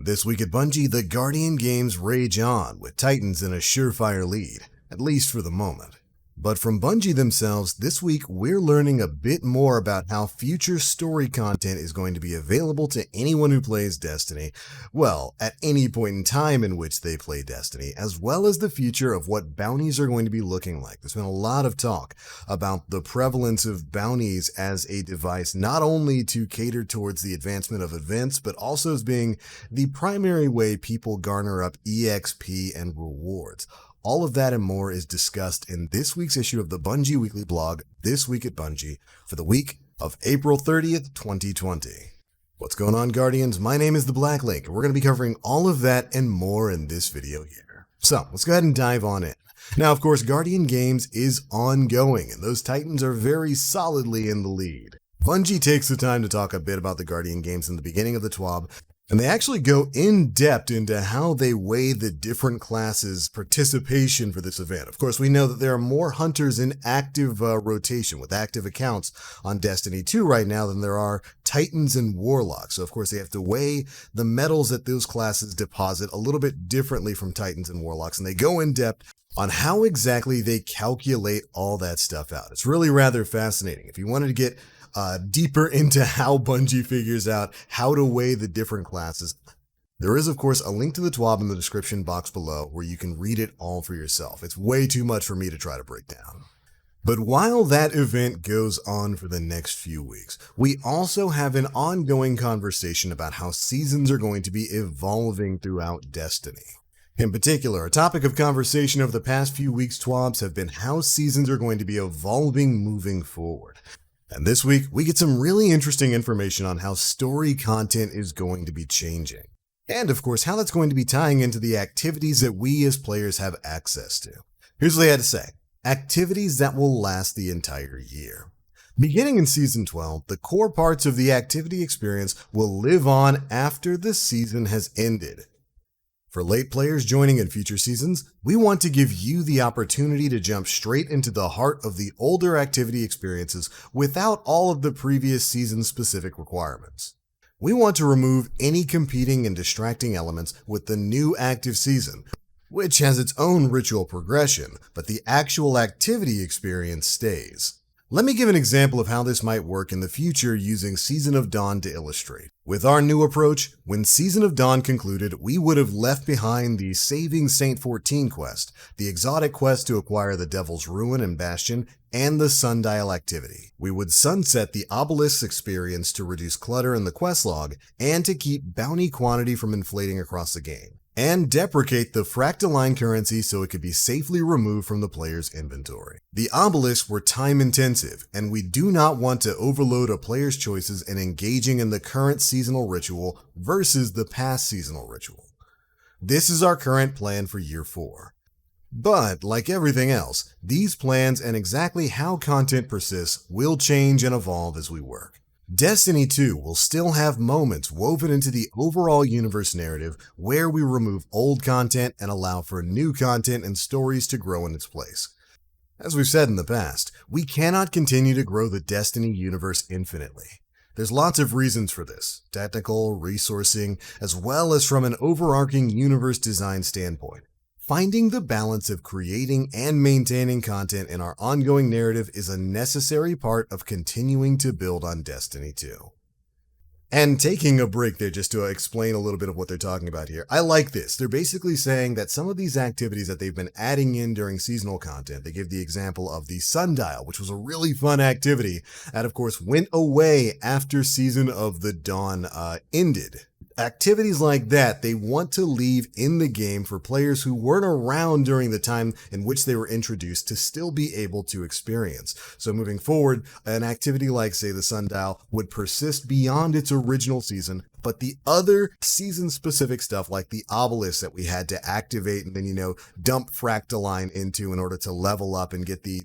This week at Bungie, the Guardian games rage on, with Titans in a surefire lead, at least for the moment. But from Bungie themselves, this week we're learning a bit more about how future story content is going to be available to anyone who plays Destiny, well, at any point in time in which they play Destiny, as well as the future of what bounties are going to be looking like. There's been a lot of talk about the prevalence of bounties as a device not only to cater towards the advancement of events, but also as being the primary way people garner up EXP and rewards. All of that and more is discussed in this week's issue of the Bungie Weekly blog, This Week at Bungie, for the week of April 30th, 2020. What's going on, Guardians? My name is The Black Link, and we're going to be covering all of that and more in this video here. So, let's go ahead and dive on in. Now, of course, Guardian Games is ongoing, and those Titans are very solidly in the lead. Bungie takes the time to talk a bit about the Guardian Games in the beginning of the TWAB, and they actually go in depth into how they weigh the different classes' participation for this event. Of course, we know that there are more hunters in active rotation with active accounts on Destiny 2 right now than there are Titans and Warlocks. So, of course, they have to weigh the medals that those classes deposit a little bit differently from Titans and Warlocks, and they go in depth on how exactly they calculate all that stuff out. It's really rather fascinating. If you wanted to get deeper into how Bungie figures out how to weigh the different classes, there is, of course, a link to the TWAB in the description box below where you can read it all for yourself. It's way too much for me to try to break down. But while that event goes on for the next few weeks, we also have an ongoing conversation about how seasons are going to be evolving throughout Destiny. In particular, a topic of conversation over the past few weeks' TWABs have been how seasons are going to be evolving moving forward. And this week, we get some really interesting information on how story content is going to be changing. And of course, how that's going to be tying into the activities that we as players have access to. Here's what they had to say. Activities that will last the entire year. Beginning in Season 12, the core parts of the activity experience will live on after the season has ended. For late players joining in future seasons, we want to give you the opportunity to jump straight into the heart of the older activity experiences without all of the previous season-specific requirements. We want to remove any competing and distracting elements with the new active season, which has its own ritual progression, but the actual activity experience stays. Let me give an example of how this might work in the future using Season of Dawn to illustrate. With our new approach, when Season of Dawn concluded, we would have left behind the Saving Saint 14 quest, the exotic quest to acquire the Devil's Ruin and Bastion, and the Sundial activity. We would sunset the Obelisk experience to reduce clutter in the quest log and to keep bounty quantity from inflating across the game, and deprecate the Fractaline currency so it could be safely removed from the player's inventory. The obelisks were time-intensive, and we do not want to overload a player's choices in engaging in the current seasonal ritual versus the past seasonal ritual. This is our current plan for Year 4. But, like everything else, these plans and exactly how content persists will change and evolve as we work. Destiny 2 will still have moments woven into the overall universe narrative where we remove old content and allow for new content and stories to grow in its place. As we've said in the past, we cannot continue to grow the Destiny universe infinitely. There's lots of reasons for this, technical, resourcing, as well as from an overarching universe design standpoint. Finding the balance of creating and maintaining content in our ongoing narrative is a necessary part of continuing to build on Destiny 2. And taking a break there just to explain a little bit of what they're talking about here. I like this. They're basically saying that some of these activities that they've been adding in during seasonal content, they give the example of the Sundial, which was a really fun activity that of course went away after Season of the Dawn ended. Activities like that, they want to leave in the game for players who weren't around during the time in which they were introduced to still be able to experience. So moving forward, an activity like, say, the Sundial would persist beyond its original season, but the other season-specific stuff like the obelisks that we had to activate and then, dump Fractaline into in order to level up and get the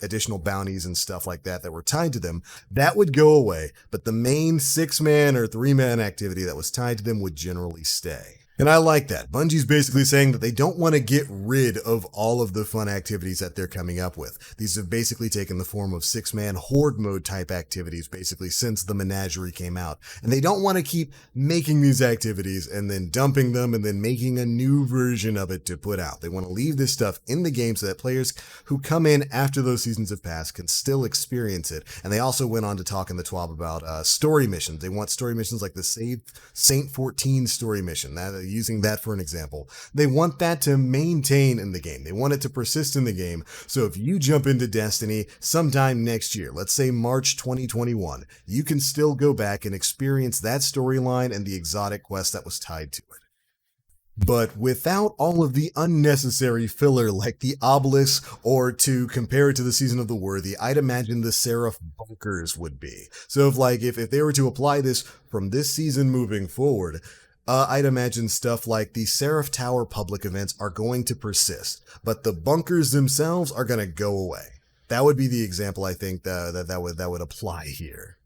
additional bounties and stuff like that were tied to them, that would go away, but the main 6-man or 3-man activity that was tied to them would generally stay. And I like that. Bungie's basically saying that they don't want to get rid of all of the fun activities that they're coming up with. These have basically taken the form of six-man horde mode type activities basically since the Menagerie came out. And they don't want to keep making these activities and then dumping them and then making a new version of it to put out. They want to leave this stuff in the game so that players who come in after those seasons have passed can still experience it. And they also went on to talk in the TWAB about story missions. They want story missions like the Save Saint 14 story mission. Using that for an example. They want that to maintain in the game. They want it to persist in the game. So if you jump into Destiny sometime next year, let's say March 2021, you can still go back and experience that storyline and the exotic quest that was tied to it. But without all of the unnecessary filler like the obelisks, or to compare it to the Season of the Worthy, I'd imagine the Seraph bunkers would be. So if they were to apply this from this season moving forward, I'd imagine stuff like the Seraph Tower public events are going to persist, but the bunkers themselves are going to go away. That would be the example I think that would apply here.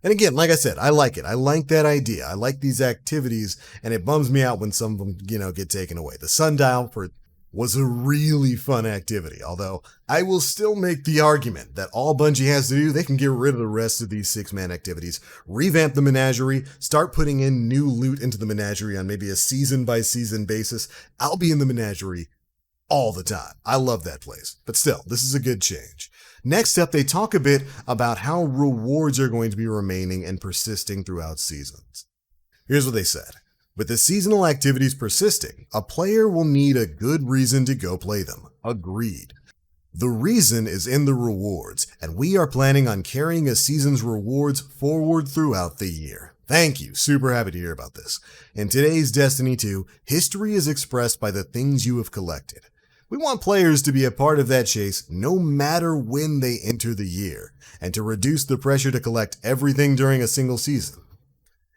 And again, like I said, I like it. I like that idea. I like these activities, and it bums me out when some of them, get taken away. The Sundial was a really fun activity, although I will still make the argument that all Bungie has to do, they can get rid of the rest of these six-man activities, revamp the Menagerie, start putting in new loot into the Menagerie on maybe a season-by-season basis. I'll be in the Menagerie all the time. I love that place. But still, this is a good change. Next up, they talk a bit about how rewards are going to be remaining and persisting throughout seasons. Here's what they said. With the seasonal activities persisting, a player will need a good reason to go play them. Agreed. The reason is in the rewards, and we are planning on carrying a season's rewards forward throughout the year. Thank you. Super happy to hear about this. In today's Destiny 2, history is expressed by the things you have collected. We want players to be a part of that chase no matter when they enter the year, and to reduce the pressure to collect everything during a single season.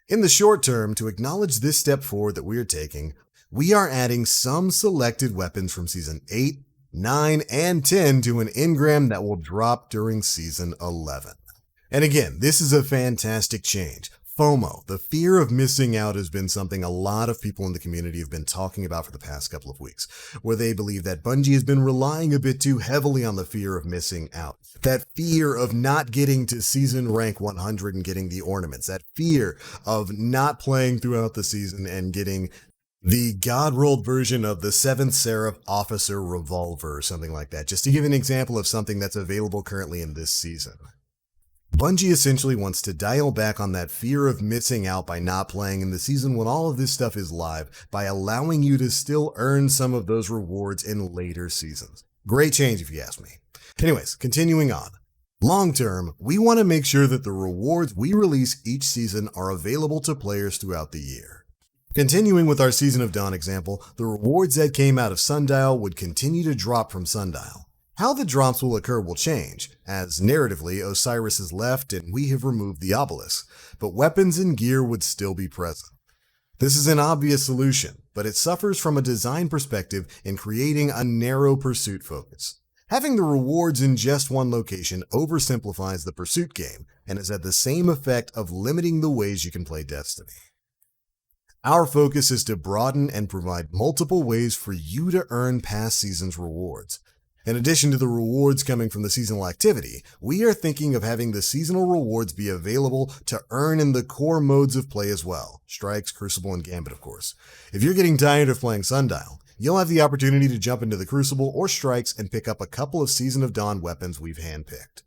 In the short term, to acknowledge this step forward that we are taking, we are adding some selected weapons from Season 8, 9, and 10 to an engram that will drop during Season 11. And again, this is a fantastic change. FOMO, the fear of missing out, has been something a lot of people in the community have been talking about for the past couple of weeks, where they believe that Bungie has been relying a bit too heavily on the fear of missing out. That fear of not getting to season rank 100 and getting the ornaments. That fear of not playing throughout the season and getting the God-rolled version of the 7th Seraph Officer Revolver or something like that, just to give an example of something that's available currently in this season. Bungie essentially wants to dial back on that fear of missing out by not playing in the season when all of this stuff is live, by allowing you to still earn some of those rewards in later seasons. Great change if you ask me. Anyways, continuing on. Long term, we want to make sure that the rewards we release each season are available to players throughout the year. Continuing with our Season of Dawn example, the rewards that came out of Sundial would continue to drop from Sundial. How the drops will occur will change, as narratively Osiris has left and we have removed the obelisk, but weapons and gear would still be present. This is an obvious solution, but it suffers from a design perspective in creating a narrow pursuit focus. Having the rewards in just one location oversimplifies the pursuit game and has had the same effect of limiting the ways you can play Destiny. Our focus is to broaden and provide multiple ways for you to earn past season's rewards. In addition to the rewards coming from the seasonal activity, we are thinking of having the seasonal rewards be available to earn in the core modes of play as well. Strikes, Crucible, and Gambit, of course. If you're getting tired of playing Sundial, you'll have the opportunity to jump into the Crucible or Strikes and pick up a couple of Season of Dawn weapons we've handpicked.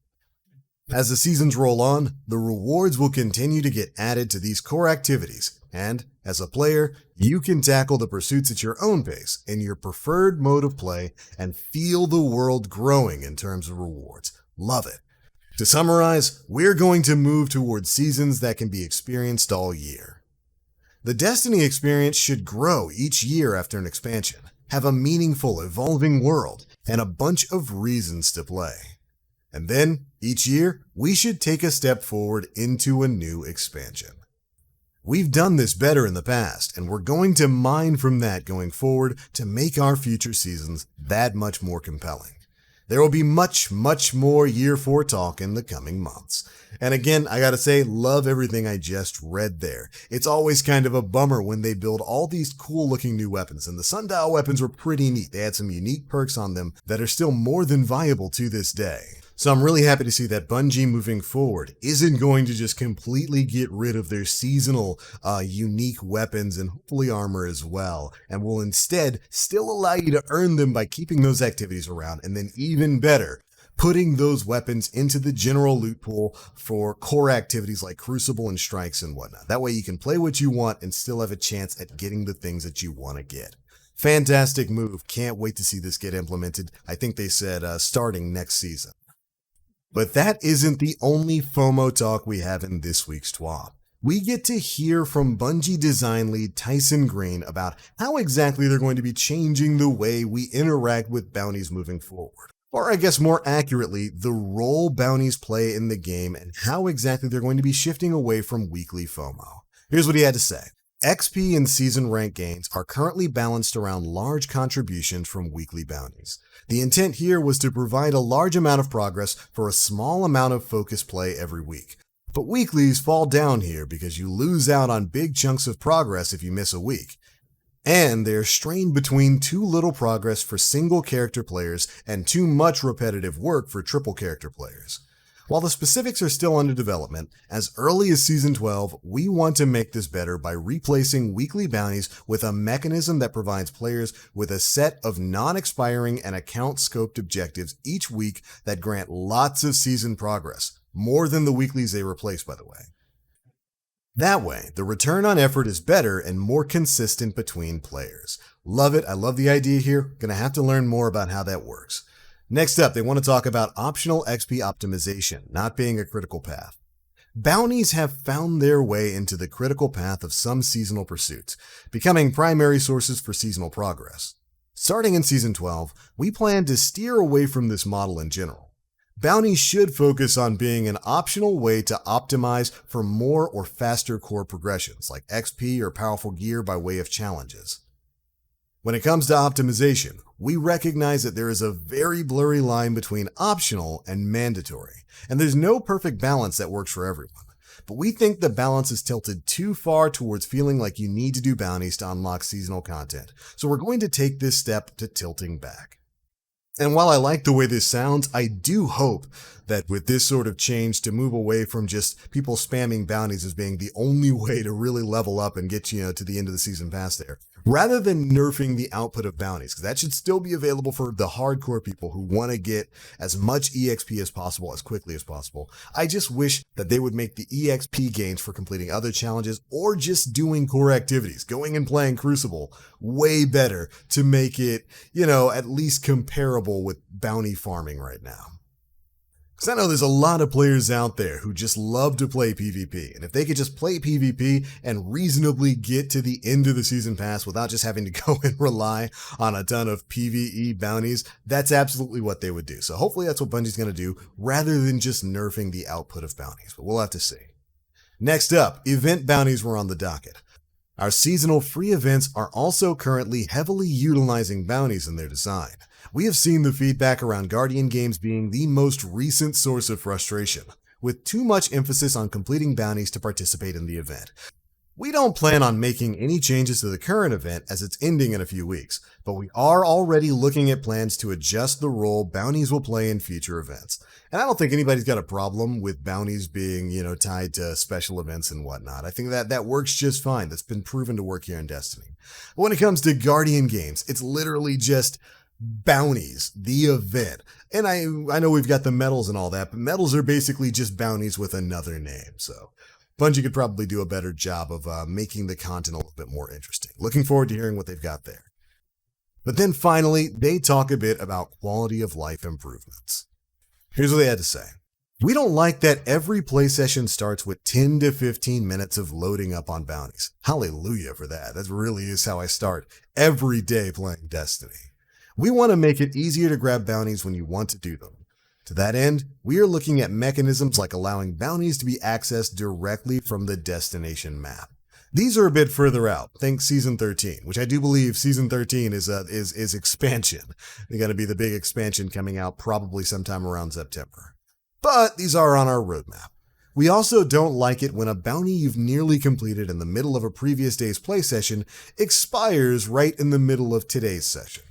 As the seasons roll on, the rewards will continue to get added to these core activities, and, as a player, you can tackle the pursuits at your own pace, in your preferred mode of play, and feel the world growing in terms of rewards. Love it. To summarize, we're going to move towards seasons that can be experienced all year. The Destiny experience should grow each year after an expansion, have a meaningful, evolving world, and a bunch of reasons to play. And then, each year, we should take a step forward into a new expansion. We've done this better in the past, and we're going to mine from that going forward to make our future seasons that much more compelling. There will be much, much more Year 4 talk in the coming months. And again, I gotta say, love everything I just read there. It's always kind of a bummer when they build all these cool looking new weapons, and the Sundial weapons were pretty neat. They had some unique perks on them that are still more than viable to this day. So I'm really happy to see that Bungie moving forward isn't going to just completely get rid of their seasonal unique weapons and hopefully armor as well, and will instead still allow you to earn them by keeping those activities around, and then even better, putting those weapons into the general loot pool for core activities like Crucible and Strikes and whatnot. That way you can play what you want and still have a chance at getting the things that you want to get. Fantastic move. Can't wait to see this get implemented. I think they said starting next season. But that isn't the only FOMO talk we have in this week's TWAP. We get to hear from Bungie design lead Tyson Green about how exactly they're going to be changing the way we interact with bounties moving forward. Or I guess more accurately, the role bounties play in the game and how exactly they're going to be shifting away from weekly FOMO. Here's what he had to say. XP and season rank gains are currently balanced around large contributions from weekly bounties. The intent here was to provide a large amount of progress for a small amount of focused play every week. But weeklies fall down here because you lose out on big chunks of progress if you miss a week. And they're strained between too little progress for single character players and too much repetitive work for triple character players. While the specifics are still under development, as early as Season 12, we want to make this better by replacing weekly bounties with a mechanism that provides players with a set of non-expiring and account-scoped objectives each week that grant lots of season progress, more than the weeklies they replace, by the way. That way, the return on effort is better and more consistent between players. Love it. I love the idea here. Gonna have to learn more about how that works. Next up, they want to talk about optional XP optimization, not being a critical path. Bounties have found their way into the critical path of some seasonal pursuits, becoming primary sources for seasonal progress. Starting in Season 12, we plan to steer away from this model in general. Bounties should focus on being an optional way to optimize for more or faster core progressions, like XP or powerful gear by way of challenges. When it comes to optimization, we recognize that there is a very blurry line between optional and mandatory, and there's no perfect balance that works for everyone. But we think the balance is tilted too far towards feeling like you need to do bounties to unlock seasonal content, so we're going to take this step to tilting back. And while I like the way this sounds, I do hope that with this sort of change to move away from just people spamming bounties as being the only way to really level up and get to the end of the season pass there, rather than nerfing the output of bounties, because that should still be available for the hardcore people who want to get as much EXP as possible, as quickly as possible. I just wish that they would make the EXP gains for completing other challenges or just doing core activities, going and playing Crucible, way better to make it, at least comparable with bounty farming right now. Because I know there's a lot of players out there who just love to play PvP, and if they could just play PvP and reasonably get to the end of the season pass without just having to go and rely on a ton of PvE bounties, that's absolutely what they would do. So hopefully that's what Bungie's going to do, rather than just nerfing the output of bounties, but we'll have to see. Next up, event bounties were on the docket. Our seasonal free events are also currently heavily utilizing bounties in their design. We have seen the feedback around Guardian games being the most recent source of frustration, with too much emphasis on completing bounties to participate in the event. We don't plan on making any changes to the current event as it's ending in a few weeks, but we are already looking at plans to adjust the role bounties will play in future events. And I don't think anybody's got a problem with bounties being, tied to special events and whatnot. I think that works just fine. That's been proven to work here in Destiny. But when it comes to Guardian games, it's literally just bounties, the event. And I know we've got the medals and all that, but medals are basically just bounties with another name. So Bungie could probably do a better job of making the content a little bit more interesting. Looking forward to hearing what they've got there. But then finally, they talk a bit about quality of life improvements. Here's what they had to say. We don't like that every play session starts with 10 to 15 minutes of loading up on bounties. Hallelujah for that. That really is how I start every day playing Destiny. We want to make it easier to grab bounties when you want to do them. To that end, we are looking at mechanisms like allowing bounties to be accessed directly from the destination map. These are a bit further out. Think Season 13, which I do believe Season 13 is expansion. They're going to be the big expansion coming out probably sometime around September. But these are on our roadmap. We also don't like it when a bounty you've nearly completed in the middle of a previous day's play session expires right in the middle of today's session.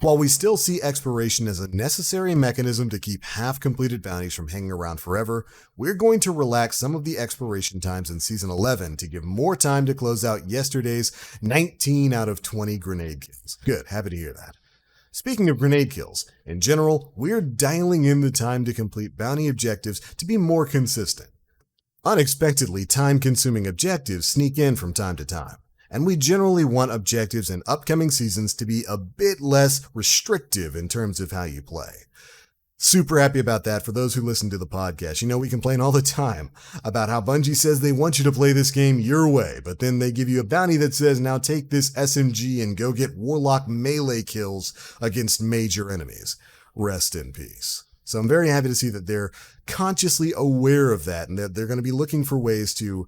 While we still see expiration as a necessary mechanism to keep half-completed bounties from hanging around forever, we're going to relax some of the expiration times in Season 11 to give more time to close out yesterday's 19 out of 20 grenade kills. Good, happy to hear that. Speaking of grenade kills, in general, we're dialing in the time to complete bounty objectives to be more consistent. Unexpectedly, time-consuming objectives sneak in from time to time, and we generally want objectives in upcoming seasons to be a bit less restrictive in terms of how you play. Super happy about that for those who listen to the podcast. You know, we complain all the time about how Bungie says they want you to play this game your way, but then they give you a bounty that says, now take this SMG and go get Warlock melee kills against major enemies. Rest in peace. So I'm very happy to see that they're consciously aware of that and that they're going to be looking for ways to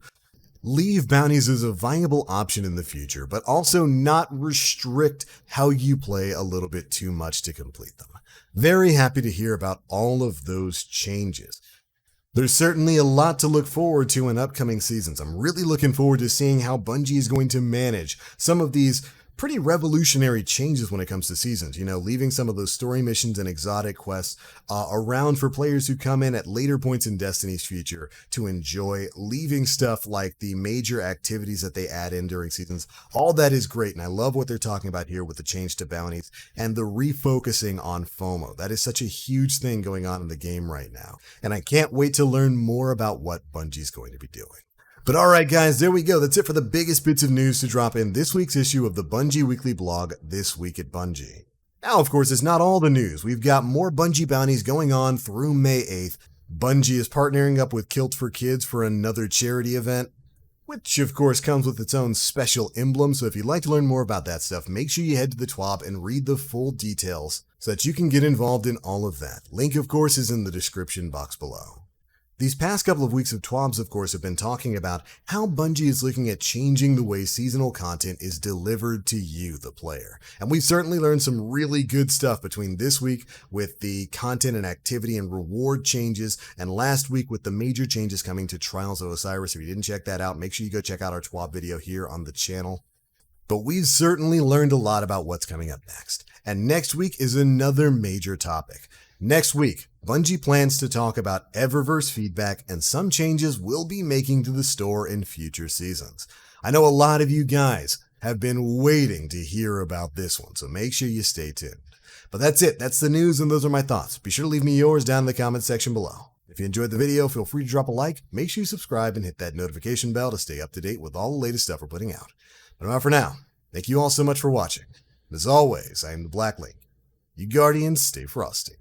leave bounties as a viable option in the future, but also not restrict how you play a little bit too much to complete them. Very happy to hear about all of those changes. There's certainly a lot to look forward to in upcoming seasons. I'm really looking forward to seeing how Bungie is going to manage some of these pretty revolutionary changes when it comes to seasons, you know, leaving some of those story missions and exotic quests around for players who come in at later points in Destiny's future to enjoy, leaving stuff like the major activities that they add in during seasons. All that is great, and I love what they're talking about here with the change to bounties and the refocusing on FOMO. That is such a huge thing going on in the game right now, and I can't wait to learn more about what Bungie's going to be doing. But alright guys, there we go. That's it for the biggest bits of news to drop in this week's issue of the Bungie Weekly Blog, This Week at Bungie. Now, of course, it's not all the news. We've got more Bungie bounties going on through May 8th. Bungie is partnering up with Kilt for Kids for another charity event, which of course comes with its own special emblem, so if you'd like to learn more about that stuff, make sure you head to the TWAB and read the full details so that you can get involved in all of that. Link, of course, is in the description box below. These past couple of weeks of TWABs, of course, have been talking about how Bungie is looking at changing the way seasonal content is delivered to you, the player. And we've certainly learned some really good stuff between this week with the content and activity and reward changes, and last week with the major changes coming to Trials of Osiris. If you didn't check that out, make sure you go check out our TWAB video here on the channel. But we've certainly learned a lot about what's coming up next. And next week is another major topic. Next week, Bungie plans to talk about Eververse feedback and some changes we'll be making to the store in future seasons. I know a lot of you guys have been waiting to hear about this one, so make sure you stay tuned. But that's it. That's the news, and those are my thoughts. Be sure to leave me yours down in the comment section below. If you enjoyed the video, feel free to drop a like, make sure you subscribe, and hit that notification bell to stay up to date with all the latest stuff we're putting out. But I'm out for now. Thank you all so much for watching. And as always, I am the Black Link. You Guardians, stay frosty.